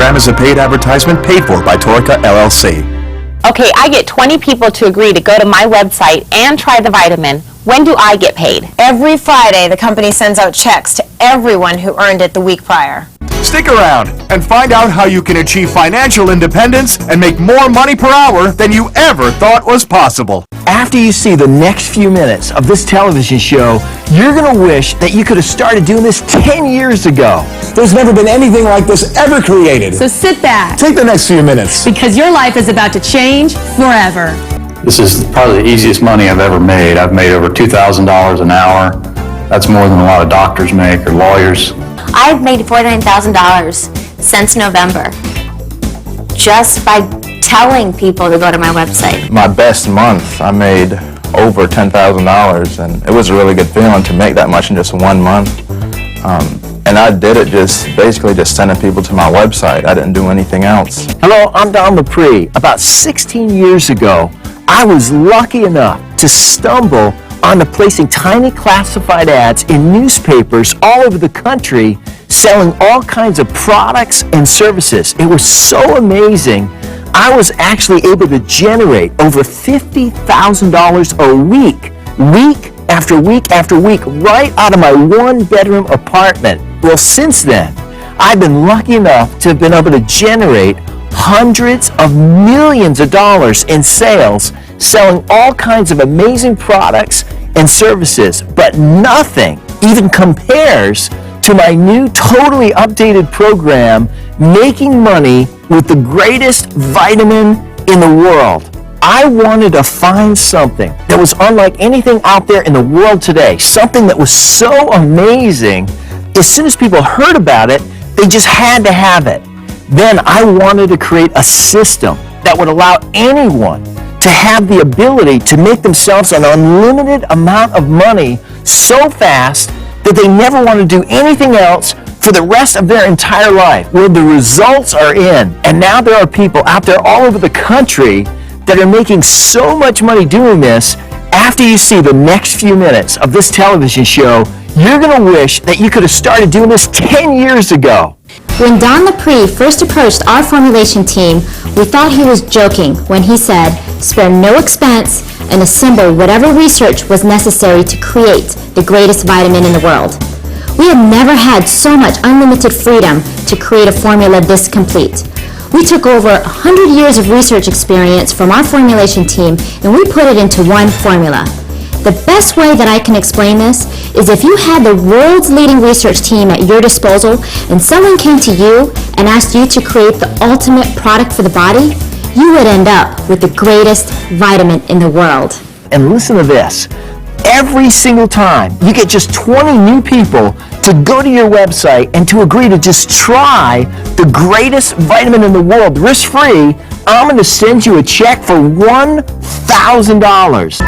program is a paid advertisement paid for by Torica LLC. Okay, I get 20 people to agree to go to my website and try the vitamin. When do I get paid? Every Friday, the company sends out checks to everyone who earned it the week prior. Stick around and find out how you can achieve financial independence and make more money per hour than you ever thought was possible. After you see the next few minutes of this television show, you're going to wish that you could have started doing this 10 years ago. There's never been anything like this ever created. So sit back. Take the next few minutes. Because your life is about to change forever. This is probably the easiest money I've ever made. I've made over $2,000 an hour. That's more than a lot of doctors make or lawyers. I've made $49,000 since November just by telling people to go to my website. My best month, I made over $10,000, and it was a really good feeling to make that much in just 1 month. And I did it basically just sending people to my website. I didn't do anything else. Hello, I'm Don Lapree. About 16 years ago, I was lucky enough to stumble onto placing tiny classified ads in newspapers all over the country selling all kinds of products and services. It was so amazing. I was actually able to generate over $50,000 a week after week after week, right out of my one-bedroom apartment. Well, since then, I've been lucky enough to have been able to generate hundreds of millions of dollars in sales, selling all kinds of amazing products and services, but nothing even compares to my new totally updated program, Making Money with the Greatest Vitamin in the World. I wanted to find something that was unlike anything out there in the world today, something that was so amazing. As soon as people heard about it, they just had to have it. Then I wanted to create a system that would allow anyone to have the ability to make themselves an unlimited amount of money so fast that they never want to do anything else for the rest of their entire life. Well, the results are in, and now there are people out there all over the country that are making so much money doing this. After you see the next few minutes of this television show, you're going to wish that you could have started doing this 10 years ago. When Don Lapree first approached our formulation team, we thought he was joking when he said, spare no expense and assemble whatever research was necessary to create the greatest vitamin in the world. We have never had so much unlimited freedom to create a formula this complete. We took over 100 years of research experience from our formulation team and we put it into one formula. The best way that I can explain this is if you had the world's leading research team at your disposal and someone came to you and asked you to create the ultimate product for the body, you would end up with the greatest vitamin in the world. And listen to this. Every single time you get just 20 new people to go to your website and to agree to just try the greatest vitamin in the world, risk-free, I'm going to send you a check for $1,000.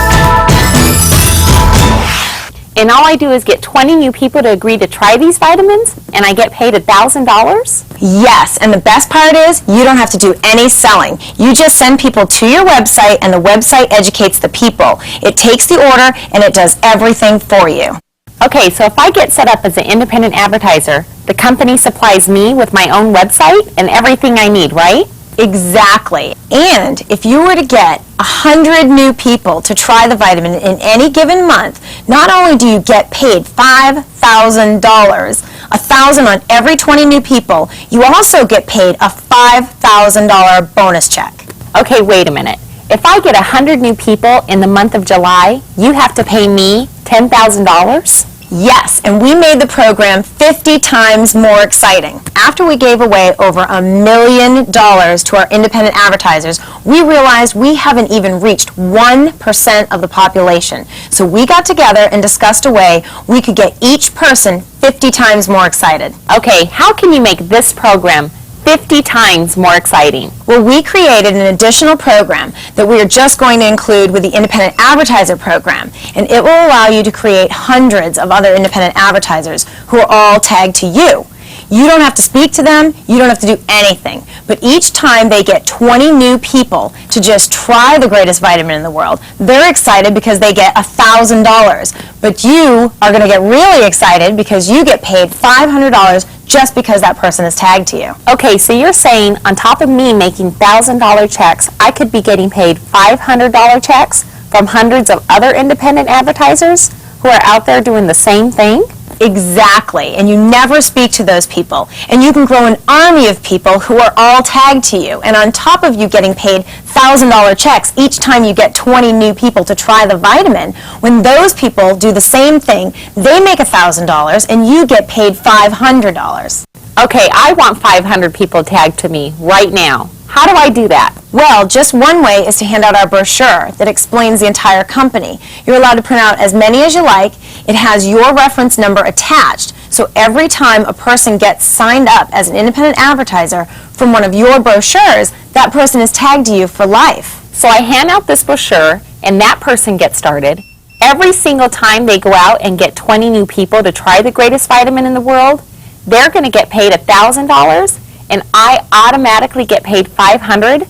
And all I do is get 20 new people to agree to try these vitamins, and I get paid $1,000? Yes, and the best part is you don't have to do any selling. You just send people to your website and the website educates the people. It takes the order and it does everything for you. Okay, so if I get set up as an independent advertiser, the company supplies me with my own website and everything I need, right? Exactly. And if you were to get 100 new people to try the vitamin in any given month, not only do you get paid $5,000, $1,000 on every 20 new people, you also get paid a $5,000 bonus check. Okay, wait a minute. If I get 100 new people in the month of July, you have to pay me $10,000? Yes, and we made the program 50 times more exciting. After we gave away over $1 million to our independent advertisers, we realized we haven't even reached 1% of the population. So we got together and discussed a way we could get each person 50 times more excited. Okay, how can you make this program 50 times more exciting? Well, we created an additional program that we are just going to include with the independent advertiser program, and it will allow you to create hundreds of other independent advertisers who are all tagged to you. You don't have to speak to them. You don't have to do anything. But each time they get 20 new people to just try the greatest vitamin in the world, they're excited because they get $1,000. But you are going to get really excited because you get paid $500 just because that person is tagged to you. Okay, so you're saying on top of me making $1,000 checks, I could be getting paid $500 checks from hundreds of other independent advertisers who are out there doing the same thing? Exactly, and you never speak to those people. And you can grow an army of people who are all tagged to you. And on top of you getting paid $1,000 checks each time you get 20 new people to try the vitamin, when those people do the same thing, they make $1,000 and you get paid $500. Okay, I want 500 people tagged to me right now. How do I do that? Well, just one way is to hand out our brochure that explains the entire company. You're allowed to print out as many as you like. It has your reference number attached, so every time a person gets signed up as an independent advertiser from one of your brochures, that person is tagged to you for life. So I hand out this brochure, and that person gets started. Every single time they go out and get 20 new people to try the greatest vitamin in the world, they're going to get paid $1,000, and I automatically get paid $500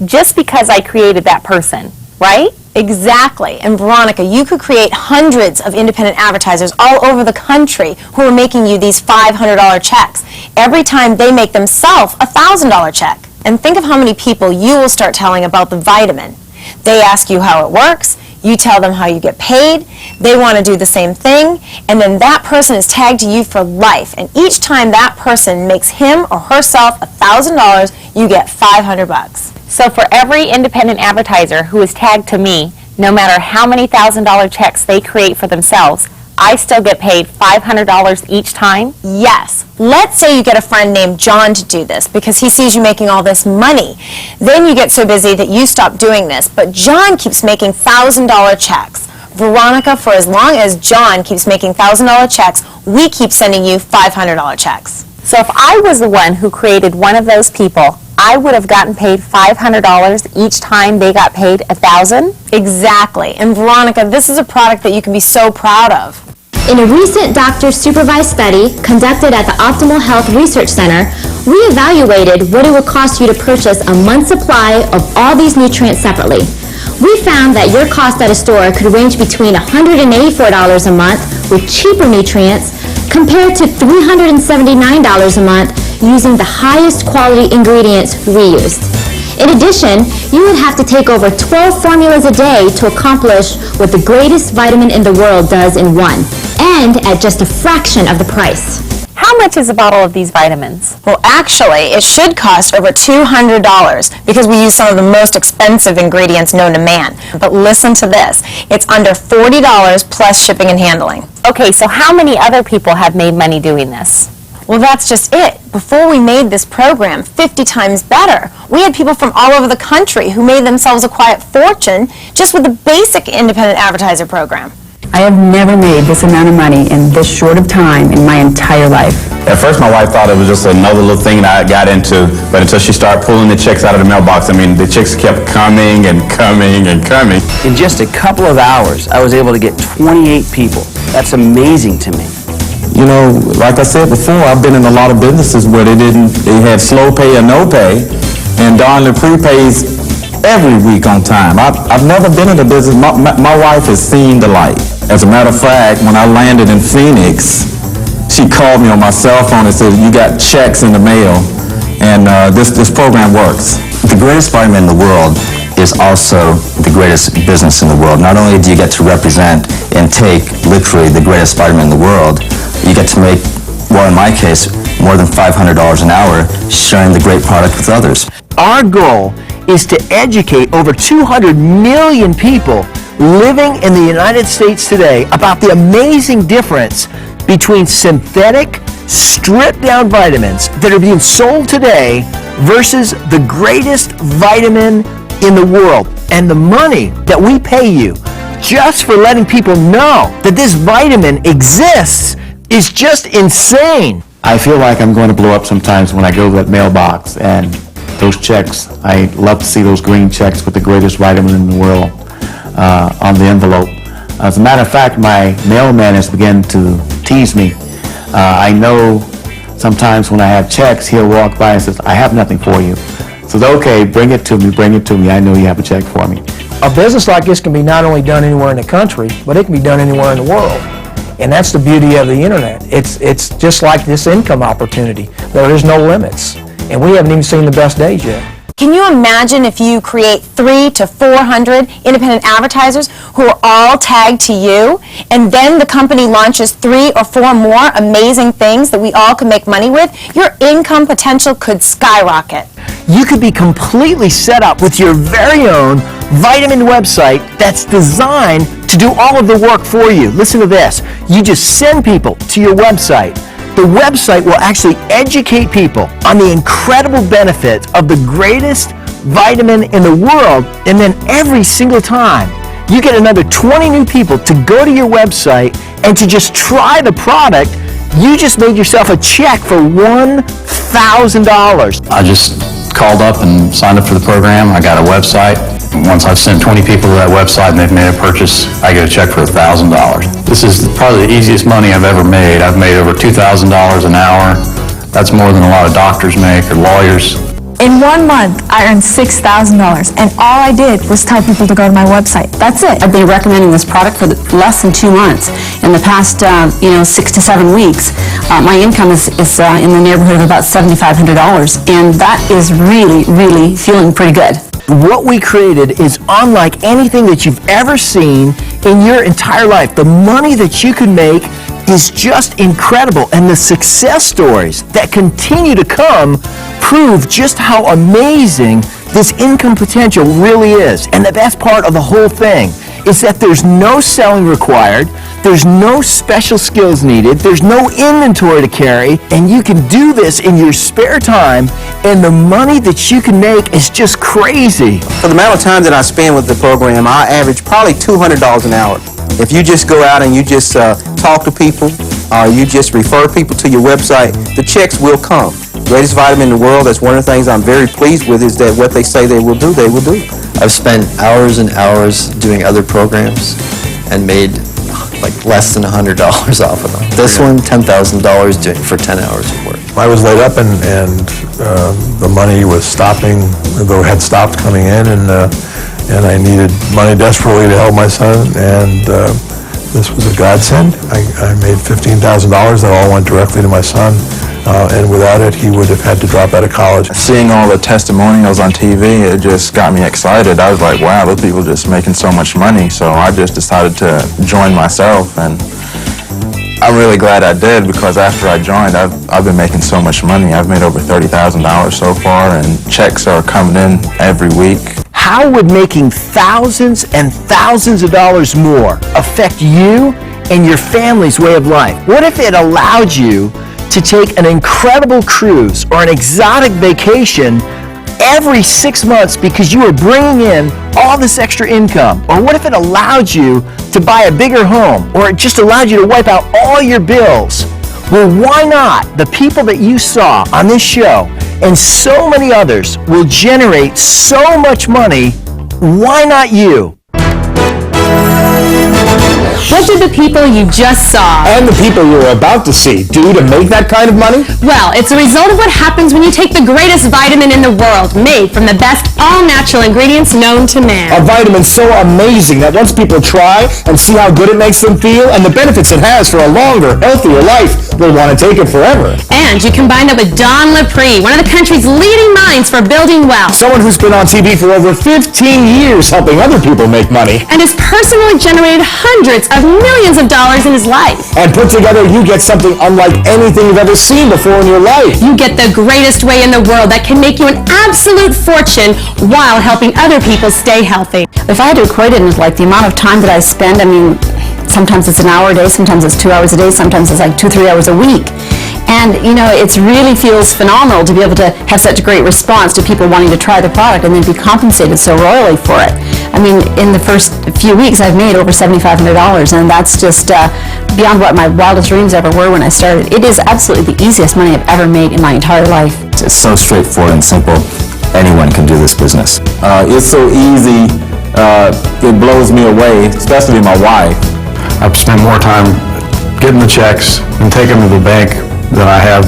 just because I created that person, right? Exactly. And Veronica, you could create hundreds of independent advertisers all over the country who are making you these $500 checks every time they make themselves a $1,000 check. And think of how many people you will start telling about the vitamin. They ask you how it works. You tell them how you get paid, they want to do the same thing, and then that person is tagged to you for life. And each time that person makes him or herself $1,000, you get $500. So for every independent advertiser who is tagged to me, no matter how many $1,000 checks they create for themselves, I still get paid $500 each time? Yes. Let's say you get a friend named John to do this because he sees you making all this money. Then you get so busy that you stop doing this, but John keeps making $1,000 checks. Veronica, for as long as John keeps making $1,000 checks, we keep sending you $500 checks. So if I was the one who created one of those people, I would have gotten paid $500 each time they got paid $1,000? Exactly. And Veronica, this is a product that you can be so proud of. In a recent doctor-supervised study conducted at the Optimal Health Research Center, we evaluated what it would cost you to purchase a month's supply of all these nutrients separately. We found that your cost at a store could range between $184 a month with cheaper nutrients compared to $379 a month using the highest quality ingredients we used. In addition, you would have to take over 12 formulas a day to accomplish what the greatest vitamin in the world does in one, and at just a fraction of the price. How much is a bottle of these vitamins? Well, actually, it should cost over $200 because we use some of the most expensive ingredients known to man. But listen to this. It's under $40 plus shipping and handling. Okay, so how many other people have made money doing this? Well, that's just it. Before we made this program 50 times better, we had people from all over the country who made themselves a quiet fortune just with the basic independent advertiser program. I have never made this amount of money in this short of time in my entire life. At first, my wife thought it was just another little thing that I got into, but until she started pulling the checks out of the mailbox, I mean, the checks kept coming and coming and coming. In just a couple of hours, I was able to get 28 people. That's amazing to me. You know, like I said before, I've been in a lot of businesses where they had slow pay or no pay, and darn Lapree pays every week on time. I've never been in a business. My wife has seen the light. As a matter of fact, when I landed in Phoenix, she called me on my cell phone and said, "You got checks in the mail, and this program works." The greatest vitamin in the world is also the greatest business in the world. Not only do you get to represent and take literally the greatest vitamin in the world, you get to make, well, in my case, more than $500 an hour sharing the great product with others. Our goal is to educate over 200 million people living in the United States today about the amazing difference between synthetic, stripped-down vitamins that are being sold today versus the greatest vitamin in the world. And the money that we pay you just for letting people know that this vitamin exists is just insane. I feel like I'm going to blow up sometimes when I go to that mailbox and those checks, I love to see those green checks with the greatest vitamin in the world on the envelope. As a matter of fact, my mailman has begun to tease me. I know sometimes when I have checks, he'll walk by and says, I have nothing for you. So okay, bring it to me, I know you have a check for me. A business like this can be not only done anywhere in the country, but it can be done anywhere in the world. And that's the beauty of the internet. It's just like this income opportunity. There is no limits. And we haven't even seen the best days yet. Can you imagine if you create 300 to 400 independent advertisers who are all tagged to you, and then the company launches 3 or 4 more amazing things that we all can make money with? Your income potential could skyrocket. You could be completely set up with your very own vitamin website that's designed to do all of the work for you. Listen to this. You just send people to your website. The website will actually educate people on the incredible benefits of the greatest vitamin in the world, and then every single time you get another 20 new people to go to your website and to just try the product. You just made yourself a check for $1,000. I just called up and signed up for the program. I got a website. Once I've sent 20 people to that website and they've made a purchase, I get a check for $1,000. This is probably the easiest money I've ever made. I've made over $2,000 an hour. That's more than a lot of doctors make or lawyers. In 1 month, I earned $6,000, and all I did was tell people to go to my website. That's it. I've been recommending this product for less than 2 months. In the past, 6 to 7 weeks, my income is in the neighborhood of about $7,500, and that is really, really feeling pretty good. What we created is unlike anything that you've ever seen in your entire life. The money that you can make is just incredible, and the success stories that continue to come prove just how amazing this income potential really is. And the best part of the whole thing is that there's no selling required, there's no special skills needed, there's no inventory to carry, and you can do this in your spare time, and the money that you can make is just crazy. For the amount of time that I spend with the program, I average probably $200 an hour. If you just go out and you just talk to people, you just refer people to your website, the checks will come. Greatest vitamin in the world, that's one of the things I'm very pleased with, is that what they say they will do, they will do. I've spent hours and hours doing other programs and made like less than $100 off of them. This one, $10,000 doing for 10 hours of work. I was laid up and the money was stopping, though had stopped coming in, and I needed money desperately to help my son, and this was a godsend. I made $15,000 that all went directly to my son, and without it, he would have had to drop out of college. Seeing all the testimonials on TV, it just got me excited. I was like, wow, those people are just making so much money. So I just decided to join myself, and I'm really glad I did, because after I joined, I've been making so much money. I've made over $30,000 so far, and checks are coming in every week. How would making thousands and thousands of dollars more affect you and your family's way of life? What if it allowed you to take an incredible cruise or an exotic vacation every 6 months because you were bringing in all this extra income? Or what if it allowed you to buy a bigger home, or it just allowed you to wipe out all your bills? Well, why not? The people that you saw on this show and so many others will generate so much money. Why not you? What did the people you just saw and the people you're about to see do to make that kind of money? Well, it's a result of what happens when you take the greatest vitamin in the world, made from the best all-natural ingredients known to man. A vitamin so amazing that once people try and see how good it makes them feel and the benefits it has for a longer, healthier life, they'll want to take it forever. And you combine that with Lapree, one of the country's leading minds for building wealth. Someone who's been on TV for over 15 years helping other people make money. And has personally generated hundreds of millions of dollars in his life. And put together, you get something unlike anything you've ever seen before in your life. You get the greatest way in the world that can make you an absolute fortune while helping other people stay healthy. If I had to equate it with like the amount of time that I spend, sometimes it's an hour a day, sometimes it's 2 hours a day, sometimes it's like 2-3 hours a week. And, it really feels phenomenal to be able to have such a great response to people wanting to try the product and then be compensated so royally for it. In the first few weeks, I've made over $7,500, and that's just beyond what my wildest dreams ever were when I started. It is absolutely the easiest money I've ever made in my entire life. It's so straightforward and simple. Anyone can do this business. It's so easy, it blows me away, especially my wife. I've spent more time getting the checks and taking them to the bank that I have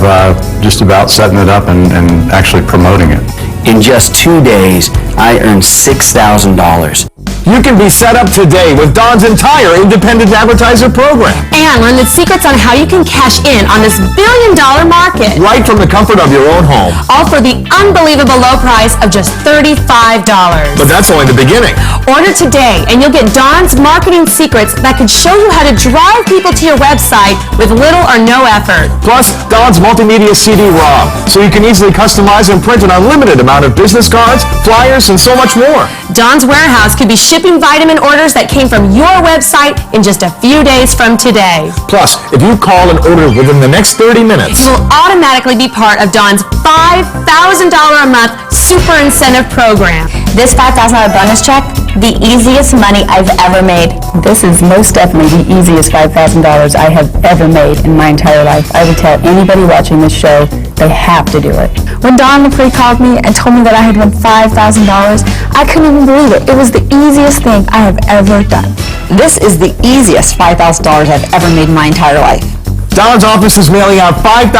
just about setting it up and actually promoting it. In just 2 days, I earned $6,000. You can be set up today with Don's entire independent advertiser program. And learn the secrets on how you can cash in on this billion-dollar market. Right from the comfort of your own home. All for the unbelievable low price of just $35. But that's only the beginning. Order today and you'll get Don's marketing secrets that could show you how to drive people to your website with little or no effort. Plus, Don's multimedia CD-ROM, so you can easily customize and print an unlimited amount of business cards, flyers, and so much more. Don's Warehouse could be shipping vitamin orders that came from your website in just a few days from today. Plus, if you call and order within the next 30 minutes, you will automatically be part of Don's $5,000 a month super incentive program. This $5,000 bonus check, the easiest money I've ever made. This is most definitely the easiest $5,000 I have ever made in my entire life. I would tell anybody watching this show, they have to do it. When Don Lapree called me and told me that I had won $5,000, I couldn't even believe it. It was the easiest thing I have ever done. This is the easiest $5,000 I've ever made in my entire life. Don's office is mailing out $5,000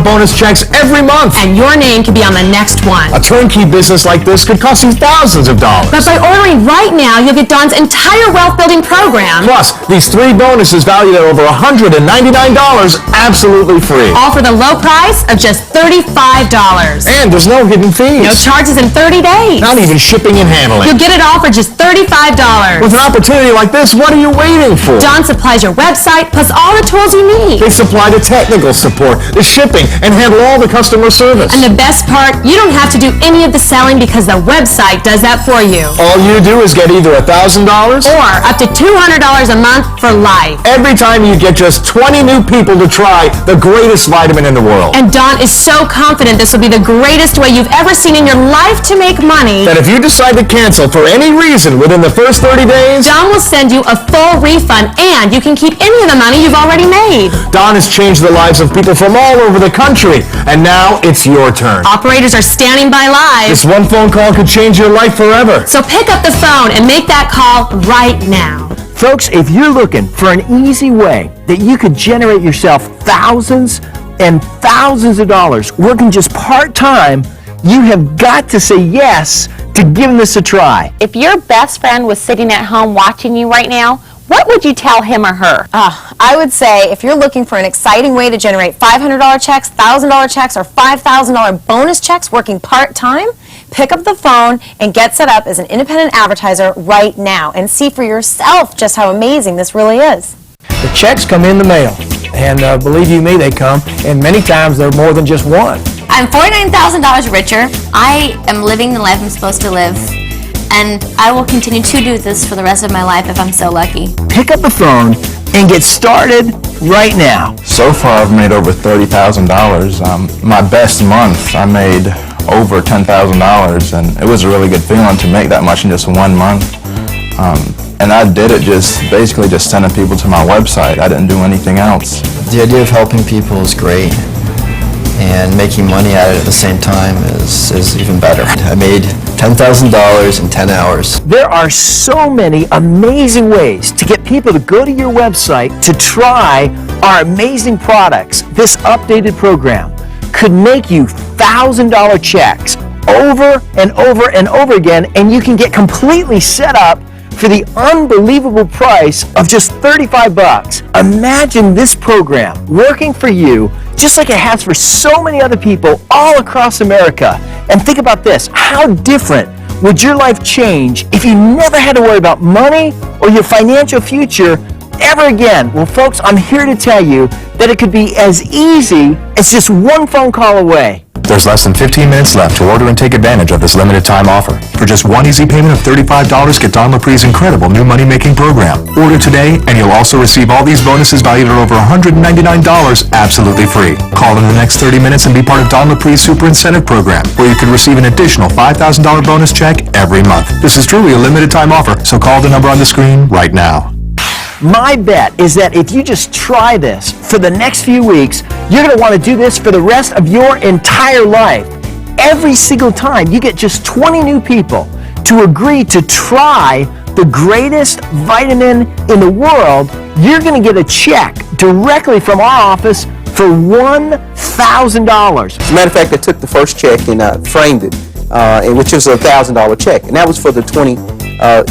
bonus checks every month. And your name could be on the next one. A turnkey business like this could cost you thousands of dollars. But by ordering right now, you'll get Don's entire wealth building program. Plus, these 3 bonuses valued at over $199 absolutely free. All for the low price of just $35. And there's no hidden fees. No charges in 30 days. Not even shipping and handling. You'll get it all for just $35. With an opportunity like this, what are you waiting for? Don supplies your website plus all the tools you need. They supply the technical support, the shipping, and handle all the customer service. And the best part, you don't have to do any of the selling because the website does that for you. All you do is get either $1,000 or up to $200 a month for life. Every time you get just 20 new people to try the greatest vitamin in the world. And Don is so confident this will be the greatest way you've ever seen in your life to make money. That if you decide to cancel for any reason within the first 30 days, Don will send you a full refund and you can keep any of the money you've already made. Don has changed the lives of people from all over the country, and now it's your turn. Operators are standing by live. This one phone call could change your life forever. So pick up the phone and make that call right now. Folks, if you're looking for an easy way that you could generate yourself thousands and thousands of dollars working just part-time, you have got to say yes to giving this a try. If your best friend was sitting at home watching you right now, what would you tell him or her? I would say if you're looking for an exciting way to generate $500 checks, $1,000 checks, or $5,000 bonus checks working part-time, pick up the phone and get set up as an independent advertiser right now and see for yourself just how amazing this really is. The checks come in the mail, and believe you me, they come, and many times they're more than just one. I'm $49,000 richer. I am living the life I'm supposed to live. And I will continue to do this for the rest of my life if I'm so lucky. Pick up the phone and get started right now. So far, I've made over $30,000. My best month, I made over $10,000, and it was a really good feeling to make that much in just 1 month. And I did it basically just sending people to my website. I didn't do anything else. The idea of helping people is great, and making money at it at the same time is even better. I made $10,000 in 10 hours. There are so many amazing ways to get people to go to your website to try our amazing products. This updated program could make you $1,000 checks over and over and over again, and you can get completely set up for the unbelievable price of just $35. Imagine this program working for you just like it has for so many other people all across America. And think about this, how different would your life change if you never had to worry about money or your financial future ever again? Well, folks, I'm here to tell you that it could be as easy as just one phone call away. There's less than 15 minutes left to order and take advantage of this limited time offer. For just one easy payment of $35, get Don Lapree's incredible new money-making program. Order today, and you'll also receive all these bonuses valued at over $199 absolutely free. Call in the next 30 minutes and be part of Don Lapree's Super Incentive Program, where you can receive an additional $5,000 bonus check every month. This is truly a limited time offer, so call the number on the screen right now. My bet is that if you just try this for the next few weeks, you're going to want to do this for the rest of your entire life. Every single time you get just 20 new people to agree to try the greatest vitamin in the world, you're going to get a check directly from our office for $1,000. As a matter of fact, I took the first check and framed it, which was a $1,000 check, and that was for the 20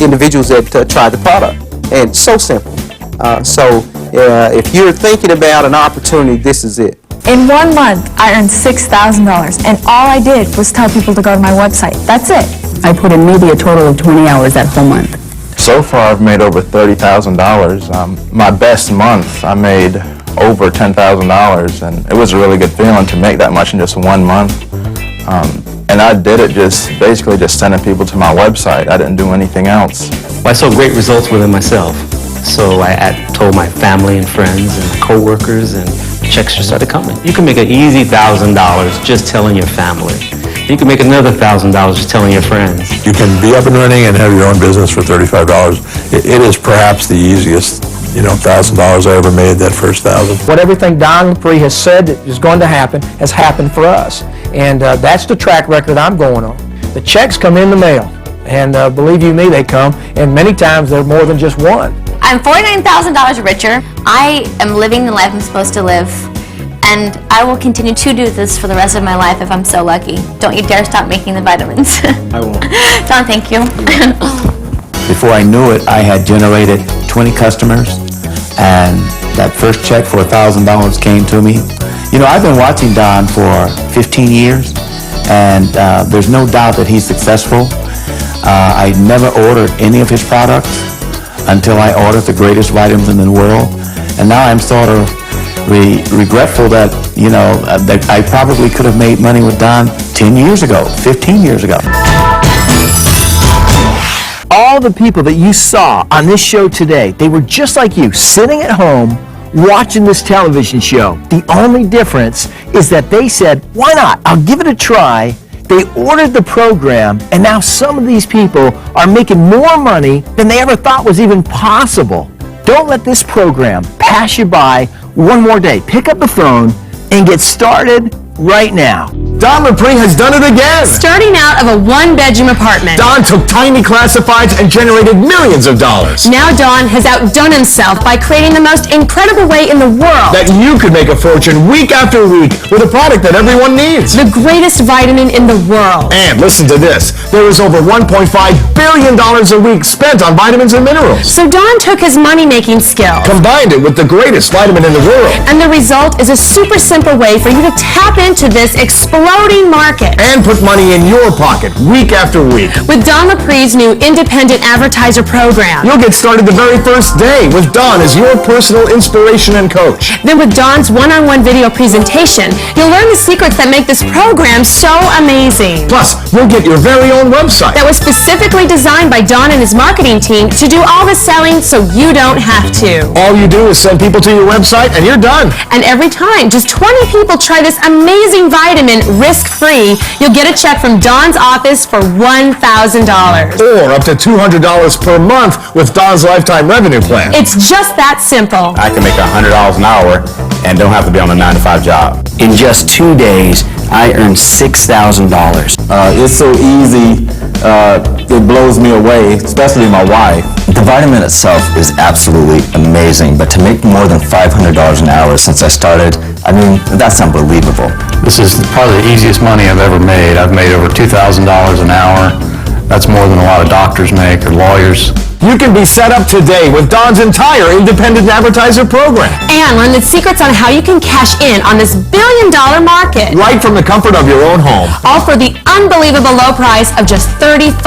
individuals that tried the product. And so simple. If you're thinking about an opportunity, this is it. In 1 month, I earned $6,000, and all I did was tell people to go to my website. That's it. I put in maybe a total of 20 hours that whole month. So far, I've made over $30,000. My best month, I made over $10,000, and it was a really good feeling to make that much in just 1 month. And I did it basically just sending people to my website. I didn't do anything else. I saw great results within myself. So I told my family and friends and coworkers, and checks just started coming. You can make an easy $1,000 just telling your family. You can make another $1,000 just telling your friends. You can be up and running and have your own business for $35. It is perhaps the easiest, $1,000 I ever made, that first $1,000. What everything Don Lapree has said that is going to happen has happened for us. And that's the track record I'm going on. The checks come in the mail. And believe you me, they come. And many times they're more than just one. I'm $49,000 richer. I am living the life I'm supposed to live. And I will continue to do this for the rest of my life if I'm so lucky. Don't you dare stop making the vitamins. I won't. Don, thank you. Before I knew it, I had generated 20 customers, and that first check for $1,000 came to me. I've been watching Don for 15 years, and there's no doubt that he's successful. I never ordered any of his products until I ordered the greatest vitamins in the world, and now I'm sort of regretful that, that I probably could have made money with Don 10 years ago, 15 years ago. All the people that you saw on this show today, they were just like you, sitting at home, watching this television show. The only difference is that they said, why not? I'll give it a try. They ordered the program, and now some of these people are making more money than they ever thought was even possible. Don't let this program pass you by one more day. Pick up the phone and get started right now. Don Lapree has done it again! Starting out of a one-bedroom apartment. Don took tiny classifieds and generated millions of dollars. Now Don has outdone himself by creating the most incredible way in the world. That you could make a fortune week after week with a product that everyone needs. The greatest vitamin in the world. And listen to this. There is over $1.5 billion a week spent on vitamins and minerals. So Don took his money-making skills, combined it with the greatest vitamin in the world. And the result is a super simple way for you to tap into this exploding market. And put money in your pocket week after week. With Don Lapree's new independent advertiser program. You'll get started the very first day with Don as your personal inspiration and coach. Then with Don's one-on-one video presentation, you'll learn the secrets that make this program so amazing. Plus, you'll get your very own website that was specifically designed by Don and his marketing team to do all the selling so you don't have to. All you do is send people to your website and you're done. And every time just 20 people try this amazing vitamin risk-free, you'll get a check from Don's office for $1,000. Or up to $200 per month with Don's lifetime revenue plan. It's just that simple. I can make $100 an hour and don't have to be on a 9-to-5 job. In just 2 days, I earned $6,000. It's so easy, it blows me away, especially my wife. The vitamin itself is absolutely amazing, but to make more than $500 an hour since I started, that's unbelievable. This is probably the easiest money I've ever made. I've made over $2,000 an hour. That's more than a lot of doctors make or lawyers. You can be set up today with Don's entire independent advertiser program. And learn the secrets on how you can cash in on this billion-dollar market. Right from the comfort of your own home. All for the unbelievable low price of just $35.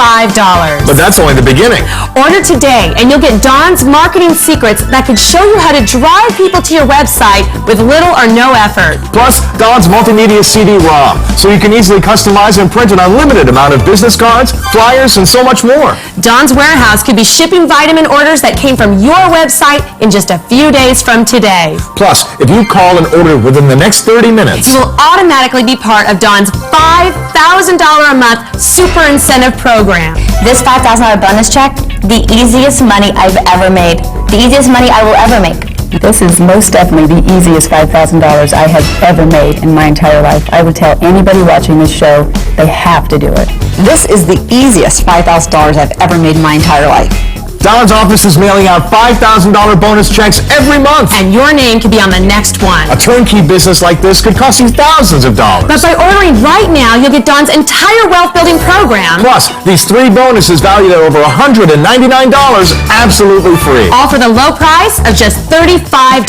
But that's only the beginning. Order today and you'll get Don's marketing secrets that can show you how to drive people to your website with little or no effort. Plus, Don's multimedia CD-ROM, so you can easily customize and print an unlimited amount of business cards, flyers, and so much more. Don's warehouse could be shipping vitamin orders that came from your website in just a few days from today. Plus, if you call and order within the next 30 minutes, you will automatically be part of Don's $5,000 a month super incentive program. This $5,000 bonus check, the easiest money I've ever made. The easiest money I will ever make. This is most definitely the easiest $5,000 I have ever made in my entire life. I would tell anybody watching this show, they have to do it. This is the easiest $5,000 I've ever made in my entire life. Don's office is mailing out $5,000 bonus checks every month. And your name could be on the next one. A turnkey business like this could cost you thousands of dollars. But by ordering right now, you'll get Don's entire wealth building program. Plus, these 3 bonuses valued at over $199 absolutely free. All for the low price of just $35.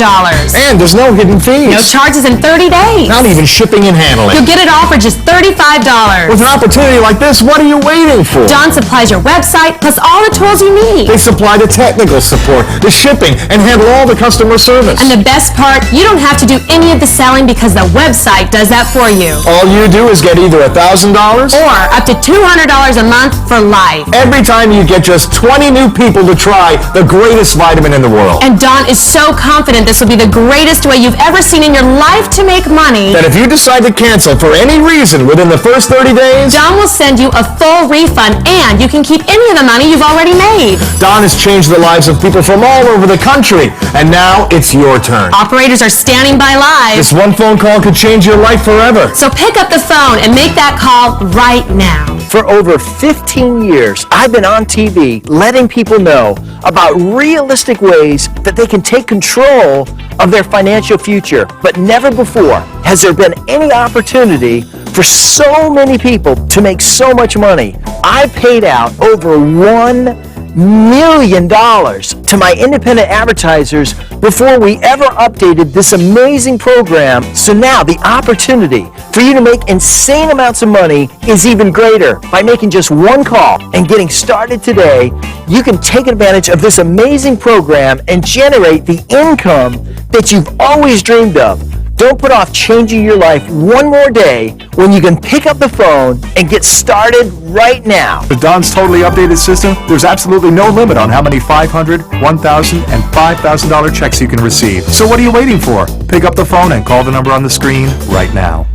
And there's no hidden fees. No charges in 30 days. Not even shipping and handling. You'll get it all for just $35. With an opportunity like this, what are you waiting for? Don supplies your website plus all the tools you need. They supply the technical support, the shipping, and handle all the customer service. And the best part, you don't have to do any of the selling because the website does that for you. All you do is get either $1,000 or up to $200 a month for life. Every time you get just 20 new people to try the greatest vitamin in the world. And Don is so confident this will be the greatest way you've ever seen in your life to make money that if you decide to cancel for any reason within the first 30 days, Don will send you a full refund and you can keep any of the money you've already made. Don has changed the lives of people from all over the country, and now it's your turn. Operators are standing by live. This one phone call could change your life forever. So pick up the phone and make that call right now. For over 15 years, I've been on TV letting people know about realistic ways that they can take control of their financial future. But never before has there been any opportunity for so many people to make so much money. I paid out over $1 million to my independent advertisers before we ever updated this amazing program. So now the opportunity for you to make insane amounts of money is even greater. By making just one call and getting started today, you can take advantage of this amazing program and generate the income that you've always dreamed of. Don't put off changing your life one more day when you can pick up the phone and get started right now. With Don's totally updated system, there's absolutely no limit on how many $500, $1,000, and $5,000 checks you can receive. So what are you waiting for? Pick up the phone and call the number on the screen right now.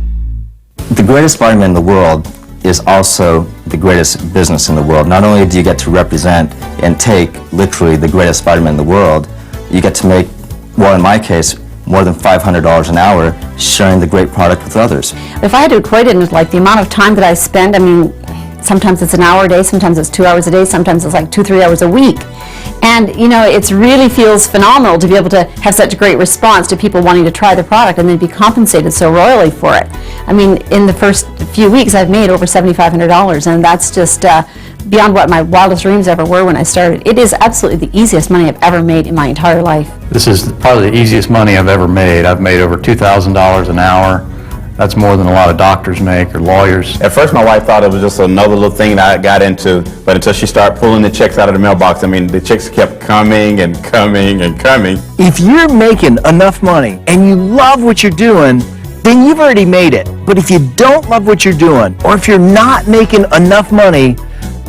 The greatest vitamin in the world is also the greatest business in the world. Not only do you get to represent and take literally the greatest vitamin in the world, you get to make, well, in my case, more than $500 an hour sharing the great product with others. If I had to equate it with like the amount of time that I spend, I mean, sometimes it's an hour a day, sometimes it's 2 hours a day, sometimes it's like 2-3 hours a week. And you know, it really feels phenomenal to be able to have such a great response to people wanting to try the product and then be compensated so royally for it. I mean, in the first few weeks I've made over $7,500, and that's just beyond what my wildest dreams ever were when I started. It is absolutely the easiest money I've ever made in my entire life. This is probably the easiest money I've ever made. I've made over $2,000 an hour. That's more than a lot of doctors make or lawyers. At first my wife thought it was just another little thing that I got into, but until she started pulling the checks out of the mailbox, I mean, the checks kept coming and coming and coming. If you're making enough money and you love what you're doing, then you've already made it. But if you don't love what you're doing, or if you're not making enough money,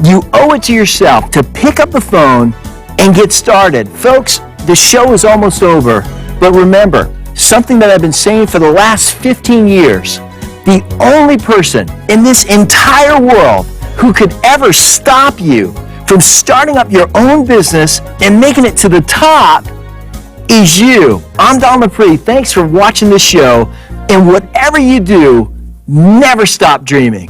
you owe it to yourself to pick up the phone and get started. Folks, the show is almost over, but remember, something that I've been saying for the last 15 years, the only person in this entire world who could ever stop you from starting up your own business and making it to the top is you. I'm Don Lapree. Thanks for watching this show, and whatever you do, never stop dreaming.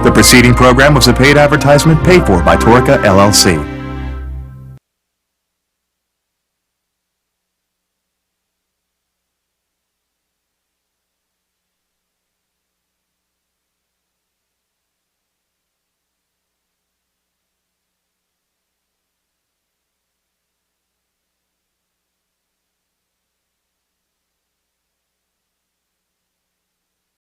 The preceding program was a paid advertisement paid for by Torica, LLC.